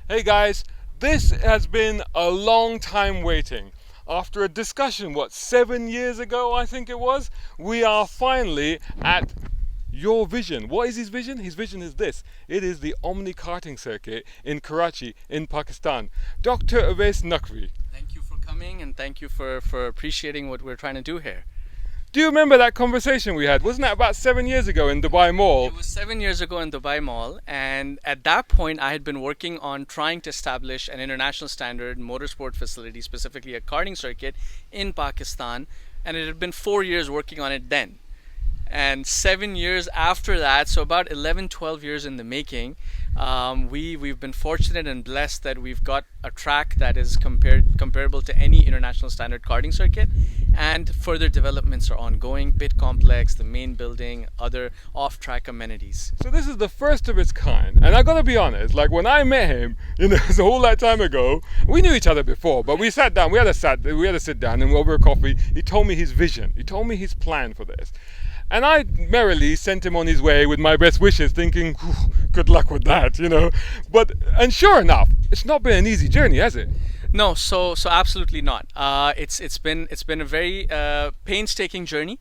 Hey guys, this has been a long time waiting. After a discussion, 7 years ago, I think it was, we are finally at your vision. What is his vision? His vision is this: it is the Omni Karting Circuit in Karachi, in Pakistan. Dr. Ovais Naqvi. Thank you for coming and thank you for appreciating what we're trying to do here. Do you remember that conversation we had? Wasn't that about 7 years ago in Dubai Mall? It was 7 years ago in Dubai Mall, and at that point, I had been working on trying to establish an international standard motorsport facility, specifically a karting circuit in Pakistan, and it had been 4 years working on it then. And 7 years after that, so about 11, 12 years in the making, we've been fortunate and blessed that we've got a track that is comparable to any international standard karting circuit, and further developments are ongoing: pit complex, the main building, other off-track amenities. So this is the first of its kind, and I gotta be honest. Like when I met him, it's a whole lot of time ago. We knew each other before, but we sat down. We had a sit down, and over a coffee, he told me his vision. He told me his plan for this. And I merrily sent him on his way with my best wishes, thinking, good luck with that. And sure enough, it's not been an easy journey, has it? No, so absolutely not. It's been a very painstaking journey,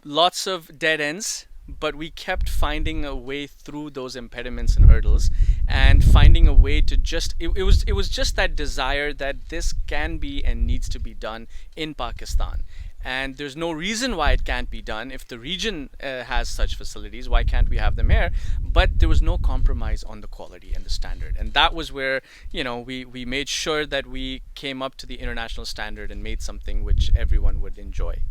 lots of dead ends, but we kept finding a way through those impediments and hurdles, and finding a way to it was just that desire that this can be and needs to be done in Pakistan. And there's no reason why it can't be done. If the region has such facilities, why can't we have them here? But there was no compromise on the quality and the standard. And that was where, we made sure that we came up to the international standard and made something which everyone would enjoy.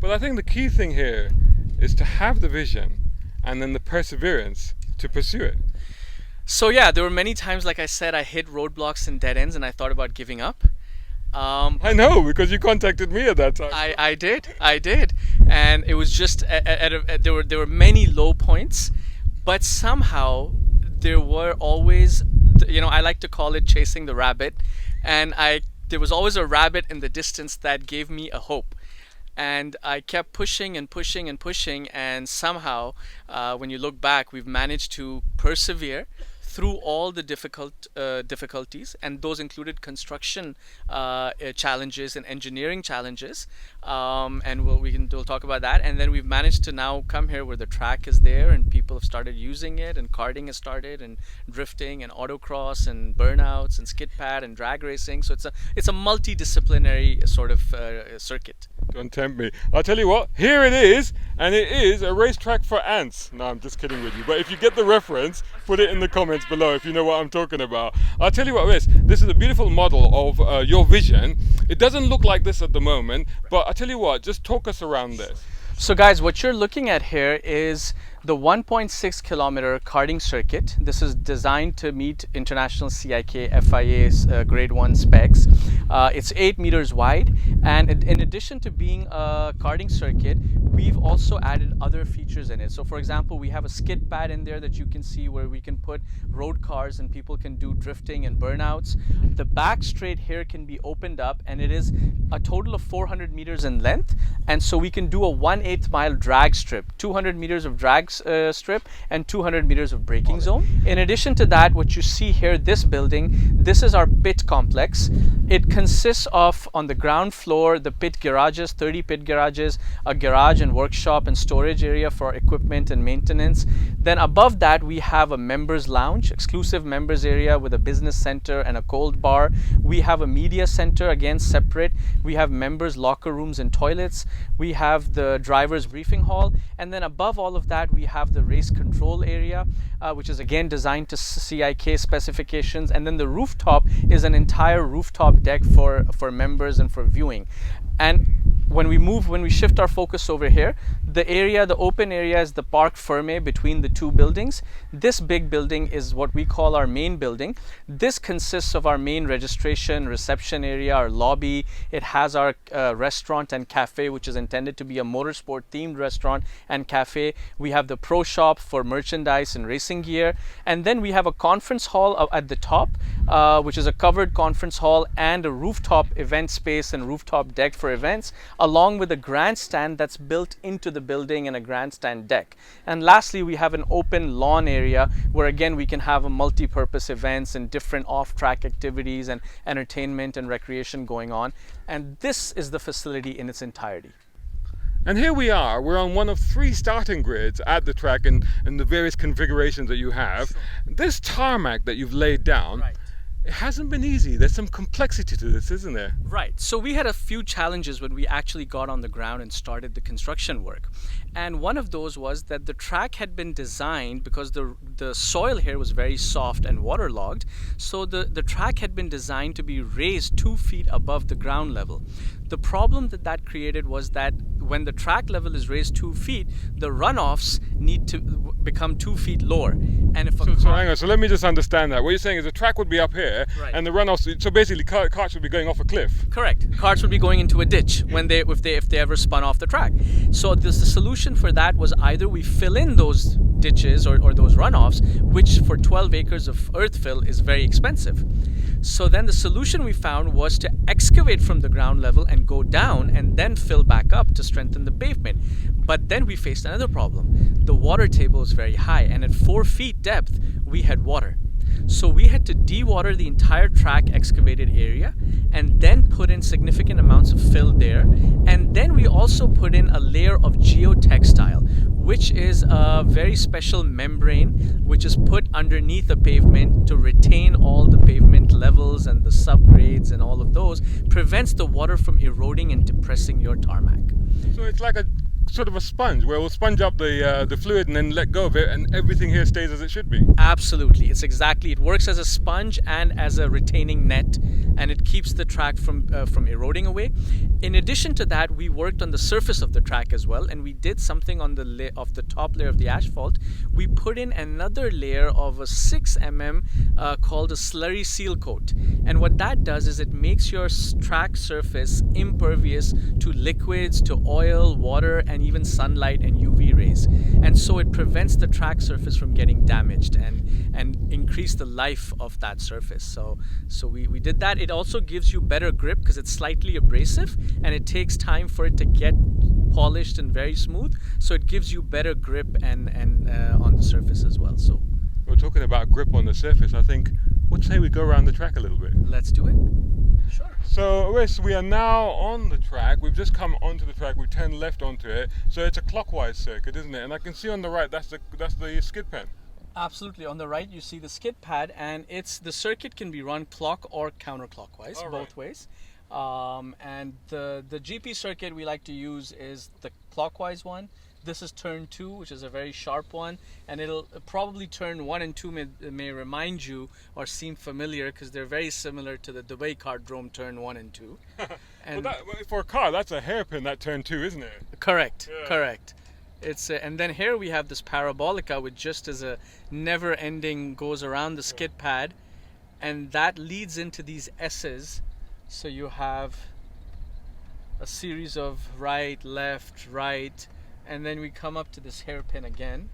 But I think the key thing here is to have the vision and then the perseverance to pursue it. So yeah, there were many times, like I said, I hit roadblocks and dead ends and I thought about giving up. I know, because you contacted me at that time. I did, and it was just there were many low points, but somehow there were always, I like to call it chasing the rabbit, and there was always a rabbit in the distance that gave me a hope. And I kept pushing and pushing and pushing, and somehow, when you look back, we've managed to persevere through all the difficulties, and those included construction challenges and engineering challenges, and we'll talk about that. And then we've managed to now come here where the track is there and people have started using it, and karting has started, and drifting and autocross and burnouts and skid pad and drag racing. So it's a multidisciplinary sort of circuit. Don't tempt me. I'll tell you what, here it is, and it is a racetrack for ants. No, I'm just kidding with you. But if you get the reference, put it in the comments below if you know what I'm talking about. I'll tell you what, this is a beautiful model of your vision. It doesn't look like this at the moment, but I'll tell you what, just talk us around this. So guys, what you're looking at here is the 1.6 kilometer karting circuit. This is designed to meet international CIK FIA's grade 1 specs. It's 8 meters wide, and in addition to being a karting circuit, we've also added other features in it. So for example, we have a skid pad in there that you can see where we can put road cars and people can do drifting and burnouts. The back straight here can be opened up, and it is a total of 400 meters in length, and so we can do a 1/8 mile drag strip, 200 meters of drag strip and 200 meters of braking zone. In addition to that, what you see here, this building, this is our pit complex. It consists of, on the ground floor, the pit garages, 30 pit garages, a garage and workshop and storage area for equipment and maintenance. Then above that, we have a members lounge, exclusive members area with a business center and a cold bar. We have a media center, again separate. We have members locker rooms and toilets. We have the driver's briefing hall, and then above all of that, we have the race control area, which is again designed to CIK specifications. And then the rooftop is an entire rooftop deck for members and for viewing. And when we shift our focus over here, the open area is the Parc Fermé between the two buildings. This big building is what we call our main building. This consists of our main registration, reception area, our lobby. It has our restaurant and cafe, which is intended to be a motorsport themed restaurant and cafe. We have the pro shop for merchandise and racing gear. And then we have a conference hall at the top, which is a covered conference hall and a rooftop event space and rooftop deck for events. along with a grandstand that's built into the building and a grandstand deck. And lastly, we have an open lawn area where again we can have a multi-purpose events and different off-track activities and entertainment and recreation going on. And this is the facility in its entirety. And here we are, we're on one of 3 starting grids at the track and the various configurations that you have. Sure. This tarmac that you've laid down, Right. it hasn't been easy. There's some complexity to this, isn't there? Right. So we had a few challenges when we actually got on the ground and started the construction work. And one of those was that the track had been designed because the soil here was very soft and waterlogged. So the track had been designed to be raised 2 feet above the ground level. The problem that created was that when the track level is raised 2 feet, the runoffs need to become 2 feet lower. And if So hang on, so let me just understand that. What you're saying is the track would be up here, Right. and the runoffs, so basically carts would be going off a cliff. Correct. Carts would be going into a ditch if they ever spun off the track. So the solution for that was either we fill in those ditches or those runoffs, which for 12 acres of earth fill is very expensive. So then the solution we found was to excavate from the ground level and go down and then fill back up to strengthen the pavement. But then we faced another problem. The water table is very high, and at 4 feet depth we had water. So we had to dewater the entire track excavated area and then put in significant amounts of fill there. And then we also put in a layer of geotextile, which is a very special membrane which is put underneath the pavement to retain all the pavement levels and the subgrades and all of those, prevents the water from eroding and depressing your tarmac. So it's like a sort of a sponge where we'll sponge up the fluid and then let go of it, and everything here stays as it should be. Absolutely. It works as a sponge and as a retaining net, and it keeps the track from eroding away. In addition to that, we worked on the surface of the track as well, and we did something on the top layer of the asphalt. We put in another layer of a 6 mm called a slurry seal coat. And what that does is it makes your track surface impervious to liquids, to oil, water, and even sunlight and UV rays. And so it prevents the track surface from getting damaged and increase the life of that surface. So we did that. It also gives you better grip because it's slightly abrasive and it takes time for it to get polished and very smooth. So it gives you better grip and on the surface as well. So We're talking about grip on the surface. I think, let's say we go around the track a little bit. let's do it. Sure. So, Ovais, we are now on the track. We've just come onto the track. We've turned left onto it. So it's a clockwise circuit, isn't it? And I can see on the right, that's the skid pen. Absolutely. On the right, you see the skid pad, and the circuit can be run clock or counterclockwise, All both ways. And the GP circuit we like to use is the clockwise one. This is turn 2, which is a very sharp one, and it'll probably turn 1 and 2 may remind you or seem familiar because they're very similar to the Dubai Cardrome turn 1 and 2. And Well, for a car, that's a hairpin, that turn 2, isn't it? correct, Yeah. correct. And then here we have this parabolica, which just as a never-ending goes around the skid pad, and that leads into these S's. So you have a series of right, left, right, and then we come up to this hairpin again.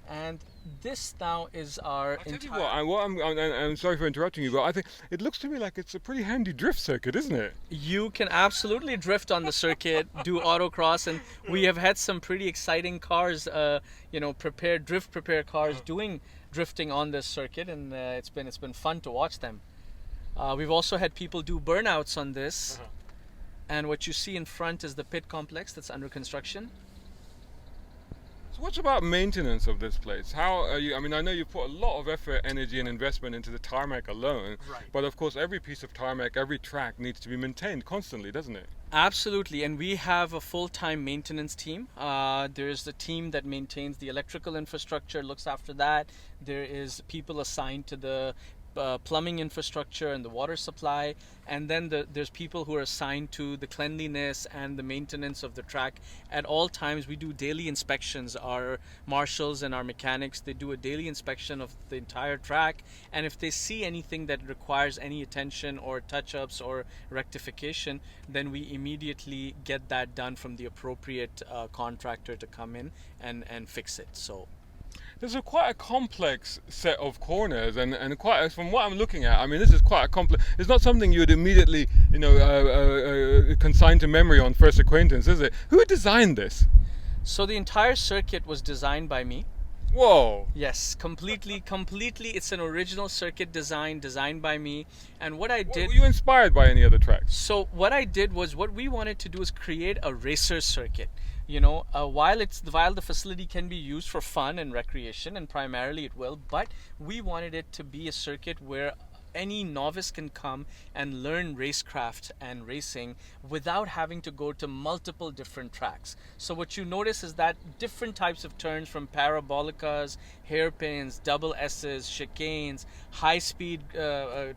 And this now is our I tell you entire... what, I'm sorry for interrupting you, but I think it looks to me like it's a pretty handy drift circuit, isn't it? You can absolutely drift on the circuit, do autocross, and we have had some pretty exciting cars, drift prepared cars doing drifting on this circuit, and it's been fun to watch them. We've also had people do burnouts on this, and what you see in front is the pit complex that's under construction. So what's about maintenance of this place? How are you? I mean, I know you put a lot of effort, energy, and investment into the tarmac alone, Right. but of course, every piece of tarmac, every track needs to be maintained constantly, doesn't it? Absolutely, and we have a full-time maintenance team. There's the team that maintains the electrical infrastructure, looks after that. There is people assigned to the plumbing infrastructure and the water supply, and then there's people who are assigned to the cleanliness and the maintenance of the track. At all times we do daily inspections. Our marshals and our mechanics, they do a daily inspection of the entire track, and if they see anything that requires any attention or touch-ups or rectification, then we immediately get that done from the appropriate contractor to come in and fix it. So there's quite a complex set of corners, and from what I'm looking at, I mean, this is quite a complex. It's not something you'd immediately, consign to memory on first acquaintance, is it? Who designed this? So the entire circuit was designed by me. Whoa. Yes, completely. It's an original circuit designed by me. And what I did... Were you inspired by any other tracks? So what I did was, what we wanted to do is create a racer circuit. While the facility can be used for fun and recreation, and primarily it will, but we wanted it to be a circuit where any novice can come and learn racecraft and racing without having to go to multiple different tracks. So what you notice is that different types of turns, from parabolicas, hairpins, double S's, chicanes, high speed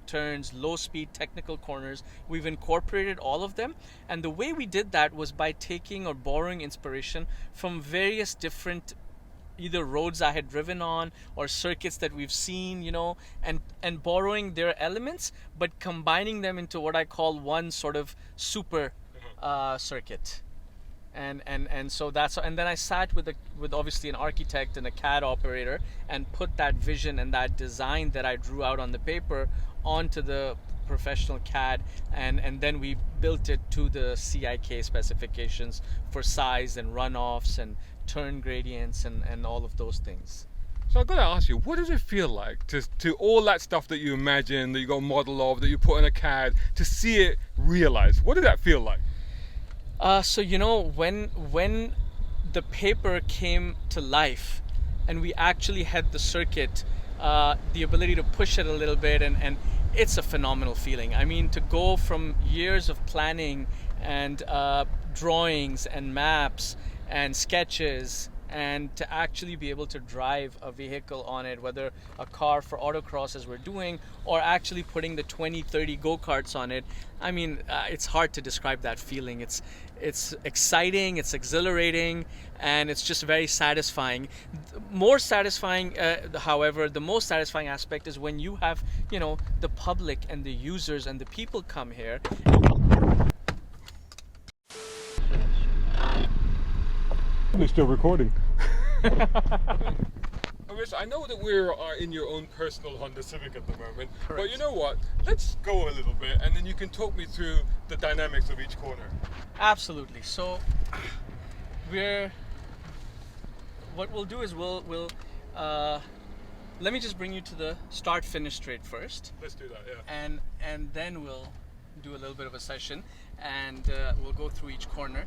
turns, low speed technical corners, we've incorporated all of them. And the way we did that was by taking or borrowing inspiration from various different either roads I had driven on or circuits that we've seen, and borrowing their elements, but combining them into what I call one sort of super circuit. And so and then I sat with obviously an architect and a CAD operator and put that vision and that design that I drew out on the paper onto the professional CAD, and then we built it to the CIK specifications for size and runoffs and turn gradients and all of those things. So I've got to ask you, what does it feel like to all that stuff that you imagine, that you got a model of, that you put in a CAD, to see it realized? What did that feel like? When the paper came to life and we actually had the circuit, the ability to push it a little bit, and it's a phenomenal feeling. I mean, to go from years of planning and drawings and maps and sketches, and to actually be able to drive a vehicle on it, whether a car for autocross as we're doing, or actually putting the 20-30 go-karts on it. I mean, it's hard to describe that feeling. It's exciting, it's exhilarating, and it's just very satisfying. More satisfying, however, the most satisfying aspect is when you have, the public and the users and the people come here. They're still recording. I know that we're in your own personal Honda Civic at the moment. Correct. But you know what? Let's go a little bit, and then you can talk me through the dynamics of each corner. Absolutely. So what we'll do is we'll let me just bring you to the start-finish straight first. Let's do that, yeah. And then we'll do a little bit of a session, and we'll go through each corner.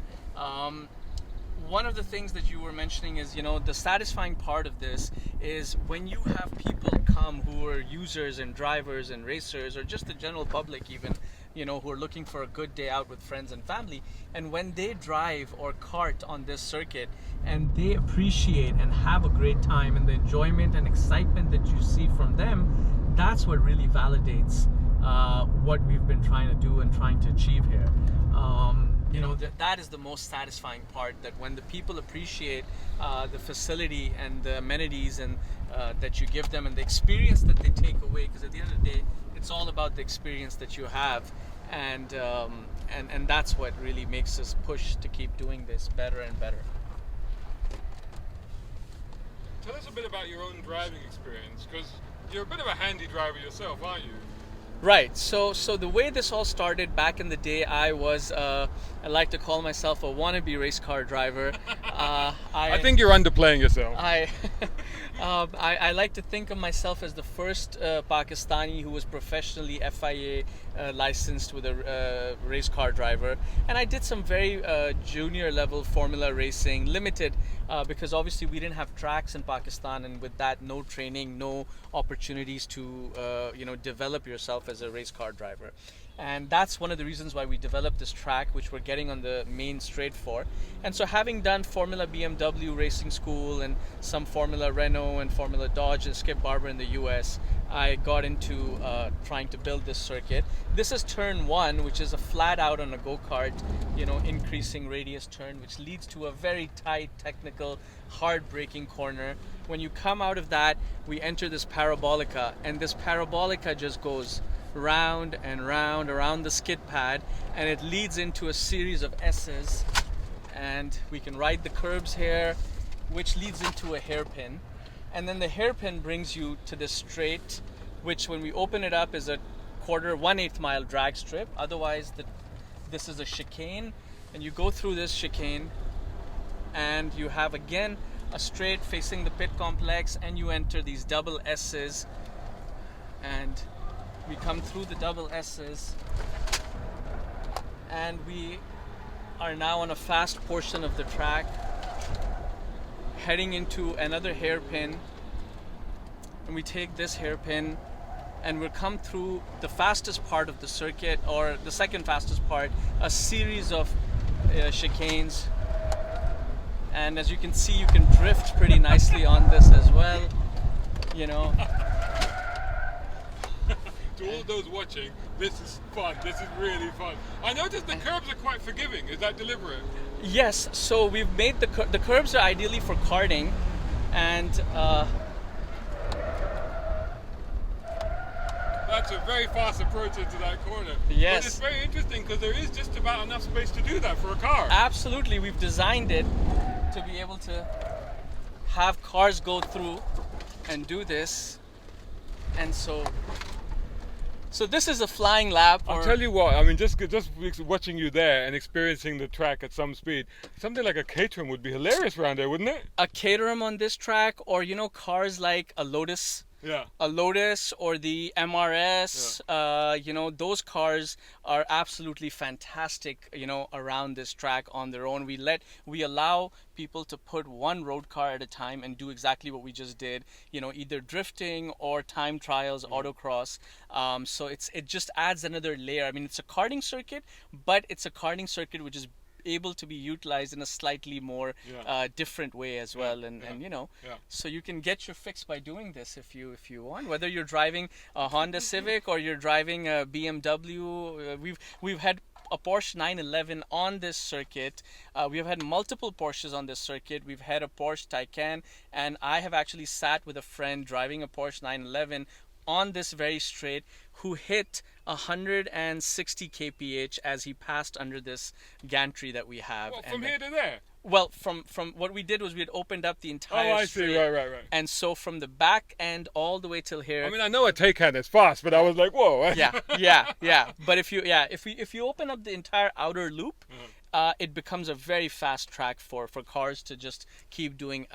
One of the things that you were mentioning is, the satisfying part of this is when you have people come who are users and drivers and racers, or just the general public even, who are looking for a good day out with friends and family, and when they drive or kart on this circuit and they appreciate and have a great time, and the enjoyment and excitement that you see from them, that's what really validates what we've been trying to do and trying to achieve here. That is the most satisfying part, that when the people appreciate the facility and the amenities and that you give them, and the experience that they take away, because at the end of the day, it's all about the experience that you have, and that's what really makes us push to keep doing this better and better. Tell us a bit about your own driving experience, because you're a bit of a handy driver yourself, aren't you? Right. So the way this all started back in the day, I like to call myself a wannabe race car driver. I think you're underplaying yourself. I like to think of myself as the first Pakistani who was professionally FIA licensed with a race car driver, and I did some very junior level formula racing, limited because obviously we didn't have tracks in Pakistan, and with that, no training, no opportunities to develop yourself as a race car driver. And that's one of the reasons why we developed this track, which we're getting on the main straight for. And so, having done Formula BMW racing school and some Formula Renault and Formula Dodge and Skip Barber in the US, I got into trying to build this circuit. This is turn 1, which is a flat out on a go-kart, increasing radius turn, which leads to a very tight, technical, hard braking corner. When you come out of that, we enter this parabolica, and this parabolica just goes round and round around the skid pad, and it leads into a series of S's, and we can ride the curbs here, which leads into a hairpin. and then the hairpin brings you to this straight, which when we open it up is a 1/8 mile drag strip. Otherwise, this is a chicane, and you go through this chicane, and you have again a straight facing the pit complex, and you enter these double S's, and we come through the double S's, and we are now on a fast portion of the track, heading into another hairpin, and we take this hairpin and we'll come through the fastest part of the circuit, or the second fastest part, a series of chicanes. And as you can see, you can drift pretty nicely on this as well, you know. To all those watching, this is fun. This is really fun. I noticed the curbs are quite forgiving. Is that deliberate? Yes, so we've made the curbs are ideally for karting, and that's a very fast approach into that corner. Yes. But it's very interesting because there is just about enough space to do that for a car. Absolutely, we've designed it to be able to have cars go through and do this, and so this is a flying lap. I'll tell you what, I mean, just watching you there and experiencing the track at some speed, something like a Caterham would be hilarious around there, wouldn't it? A Caterham on this track, or you know, cars like a Lotus. Yeah. A Lotus or the MRS, you know, those cars are absolutely fantastic, you know, around this track on their own. We allow people to put one road car at a time and do exactly what we just did, you know, either drifting or time trials, autocross. So it just adds another layer. I mean, it's a karting circuit, but it's a karting circuit which is able to be utilized in a slightly more different way as well, and you know, so you can get your fix by doing this if you want, whether you're driving a Honda Civic or you're driving a BMW. We've had a Porsche 911 on this circuit. We've had multiple Porsches on this circuit. We've had a Porsche Taycan, and I have actually sat with a friend driving a Porsche 911 on this very straight, who hit 160 kph as he passed under this gantry that we have. What, from here to there? Well, from what we did was we had opened up the entire I straight. see, right. And so from the back end all the way till here. I mean, I know a Taycan is fast, but I was like, whoa. yeah. But if you open up the entire outer loop, it becomes a very fast track for cars to just keep doing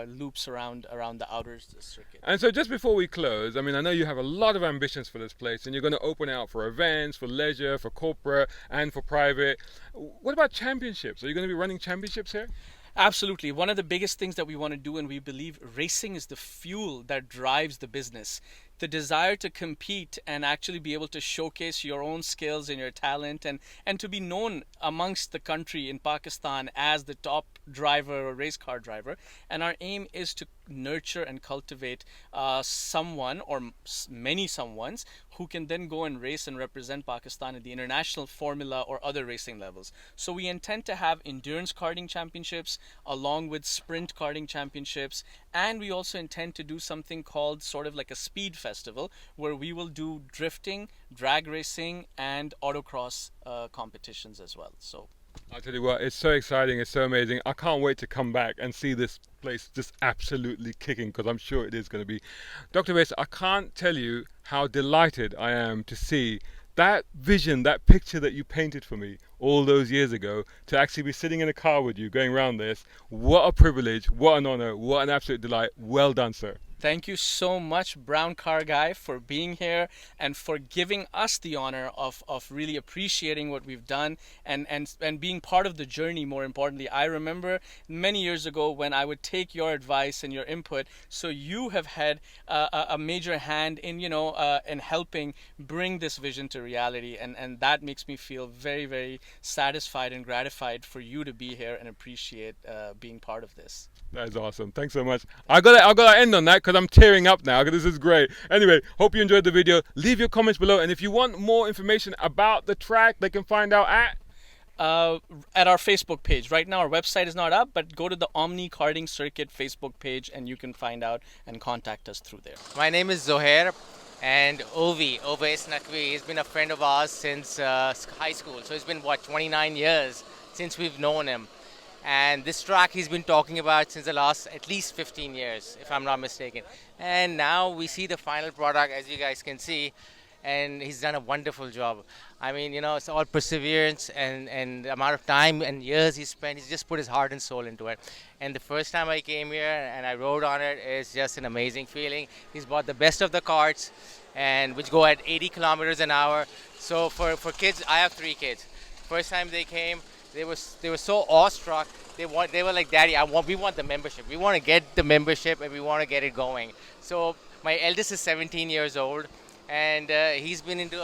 loops around the outer circuit. And so just before we close, I mean, I know you have a lot of ambitions for this place, and you're going to open it out for events, for leisure, for corporate, and for private. What about championships? Are you going to be running championships here? Absolutely. One of the biggest things that we want to do, and we believe racing is the fuel that drives the business. The desire to compete and actually be able to showcase your own skills and your talent, and to be known amongst the country in Pakistan as the top driver or race car driver. And our aim is to nurture and cultivate someone or many someones who can then go and race and represent Pakistan at the international formula or other racing levels. So we intend to have endurance karting championships along with sprint karting championships, and we also intend to do something called sort of like a speed festival, where we will do drifting, drag racing, and autocross competitions as well. So I'll tell you what, it's so exciting, it's so amazing. I can't wait to come back and see this place just absolutely kicking, because I'm sure it is going to be. Dr. Ovais, I can't tell you how delighted I am to see that vision, that picture that you painted for me all those years ago, to actually be sitting in a car with you going around this. What a privilege, what an honor, what an absolute delight. Well done, sir. Thank you so much, Brown Car Guy, for being here and for giving us the honor of really appreciating what we've done and being part of the journey, more importantly. I remember many years ago when I would take your advice and your input, so you have had a major hand in, in helping bring this vision to reality, and that makes me feel very, very satisfied and gratified for you to be here and appreciate being part of this. That is awesome. Thanks so much. I gotta end on that because I'm tearing up now, because this is great. Anyway, hope you enjoyed the video. Leave your comments below, and if you want more information about the track, they can find out at our Facebook page. Right now our website is not up, but go to the Omni Karting Circuit Facebook page and you can find out and contact us through there. My name is Zohair, and Ovais Naqvi has been a friend of ours since high school. So it's been 29 years since we've known him. And this track he's been talking about since the last at least 15 years, if I'm not mistaken. And now we see the final product, as you guys can see, and he's done a wonderful job. I mean, it's all perseverance and the amount of time and years he spent. He's just put his heart and soul into it. And the first time I came here and I rode on it, it's just an amazing feeling. He's bought the best of the karts, and which go at 80 kilometers an hour. So for kids, I have 3 kids. First time they came, they were so awestruck. They were like, Daddy, we want the membership. We want to get the membership and we want to get it going. So my eldest is 17 years old, and he's been into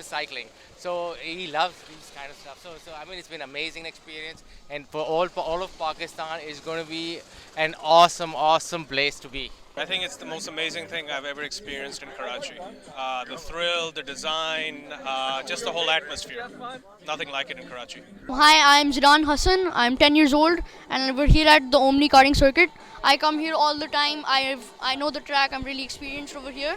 cycling. So he loves these kind of stuff. So I mean, it's been an amazing experience, and for all of Pakistan is going to be an awesome place to be. I think it's the most amazing thing I've ever experienced in Karachi. The thrill, the design, just the whole atmosphere. Nothing like it in Karachi. Hi, I'm Zidan Hassan. I'm 10 years old and we're here at the Omni Karting Circuit. I come here all the time. I know the track. I'm really experienced over here.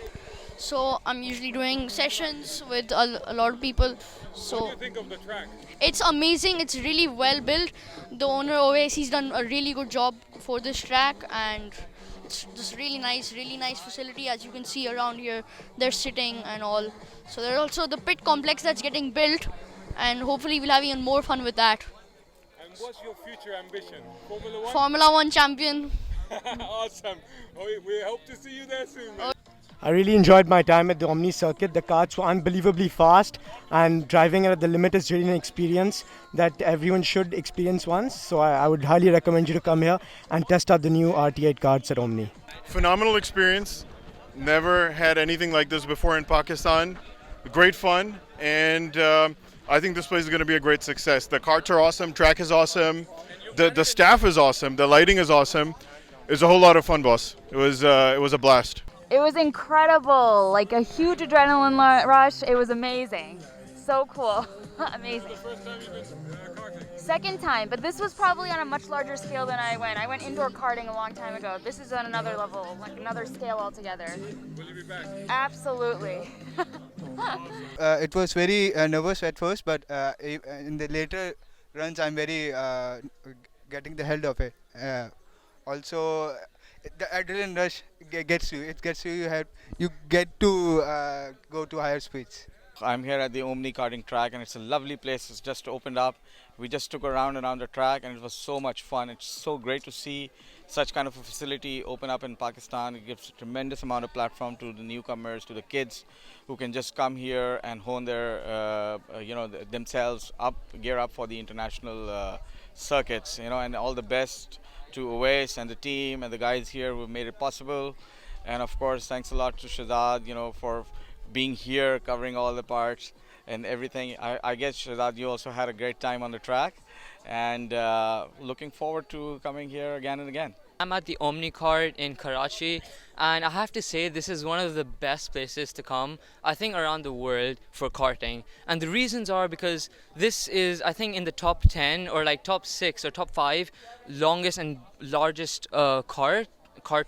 So I'm usually doing sessions with a lot of people. So What do you think of the track? it's amazing. It's really well built. The owner always he's done a really good job for this track, and it's just really nice facility. As you can see around here, they're sitting and all. So there's also the pit complex that's getting built, and hopefully we'll have even more fun with that. And what's your future ambition? Formula One? Formula One champion. Awesome. We hope to see you there soon, man. I really enjoyed my time at the Omni Circuit. The karts were unbelievably fast, and driving at the limit is really an experience that everyone should experience once. So I would highly recommend you to come here and test out the new RT8 karts at Omni. Phenomenal experience. Never had anything like this before in Pakistan. Great fun, and I think this place is going to be a great success. The karts are awesome, track is awesome, the staff is awesome, the lighting is awesome. It was a whole lot of fun, boss. It was a blast. It was incredible, like a huge adrenaline rush. It was amazing. So cool. Amazing. First time you've been karting? Second time, but this was probably on a much larger scale than I went. I went indoor karting a long time ago. This is on another level, like another scale altogether. Will you be back? Absolutely. It was very nervous at first, but in the later runs, I'm very getting the held of it. Also, the adrenaline rush gets you. It gets you. You get to go to higher speeds. I'm here at the Omni Karting track, and it's a lovely place. It's just opened up. We just took a round around the track, and it was so much fun. It's so great to see such kind of a facility open up in Pakistan. It gives a tremendous amount of platform to the newcomers, to the kids who can just come here and hone their, themselves up, gear up for the international circuits. And all the best to Ovais and the team and the guys here who made it possible. And of course, thanks a lot to Shahzad, for being here, covering all the parts and everything. I guess, Shahzad, you also had a great time on the track, and looking forward to coming here again and again. I'm at the Omni Kart in Karachi, and I have to say this is one of the best places to come, I think, around the world for karting. And the reasons are because this is, I think, in the top 10 or like top 6 or top 5 longest and largest kart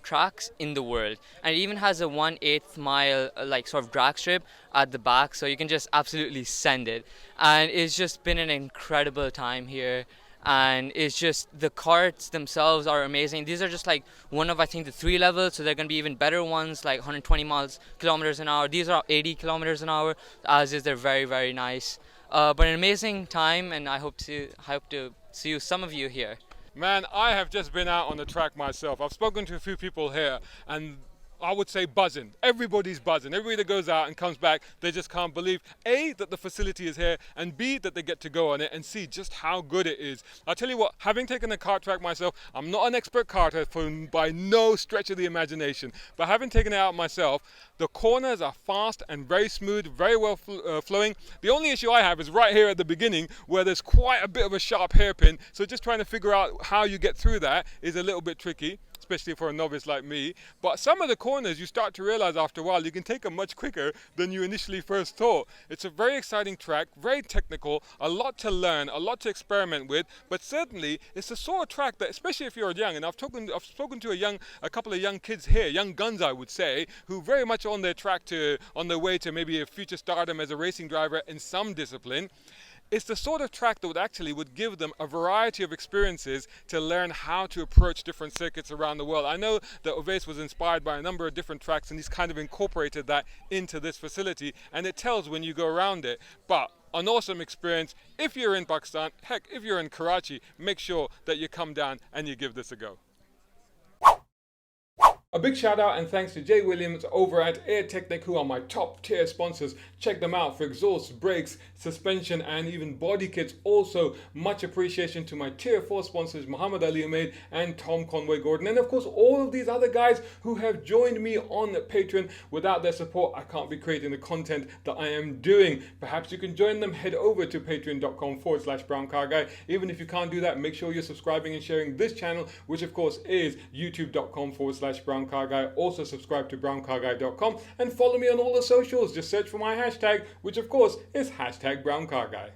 tracks in the world, and it even has a 1/8 mile like sort of drag strip at the back, so you can just absolutely send it. And it's just been an incredible time here, and it's just the karts themselves are amazing. These are just like one of, I think, the 3 levels, so they're going to be even better ones, like 120 kilometers an hour. These are 80 kilometers an hour, as is. They're very, very nice, but an amazing time, and I hope to see some of you here. Man, I have just been out on the track myself. I've spoken to a few people here, and I would say buzzing. Everybody's buzzing. Everybody that goes out and comes back, they just can't believe, A, that the facility is here, and B, that they get to go on it and see just how good it is. I'll tell you what, having taken the kart track myself, I'm not an expert karter by no stretch of the imagination, but having taken it out myself, the corners are fast and very smooth, very well flowing. The only issue I have is right here at the beginning, where there's quite a bit of a sharp hairpin, so just trying to figure out how you get through that is a little bit tricky, especially for a novice like me. But some of the corners, you start to realize after a while you can take them much quicker than you initially first thought. It's a very exciting track, very technical, a lot to learn, a lot to experiment with, but certainly it's the sort of track that, especially if you're young, and I've spoken to a couple of young kids here, young guns I would say, who very much on their way to maybe a future stardom as a racing driver in some discipline. It's the sort of track that would give them a variety of experiences to learn how to approach different circuits around the world. I know that Ovais was inspired by a number of different tracks, and he's kind of incorporated that into this facility, and it tells when you go around it. But an awesome experience. If you're in Pakistan, heck, if you're in Karachi, make sure that you come down and you give this a go. A big shout out and thanks to Jay Williams over at Airtechnik, who are my top tier sponsors. Check them out for exhausts, brakes, suspension and even body kits. Also, much appreciation to my tier 4 sponsors Mohamed Ali Humaid and Tom Conway-Gordon, and of course all of these other guys who have joined me on Patreon. Without their support, I can't be creating the content that I am doing. Perhaps you can join them. Head over to patreon.com/browncarguy. Even if you can't do that, make sure you're subscribing and sharing this channel, which of course is youtube.com/browncarguy. Also subscribe to browncarguy.com and follow me on all the socials. Just search for my hashtag, which of course is #browncarguy.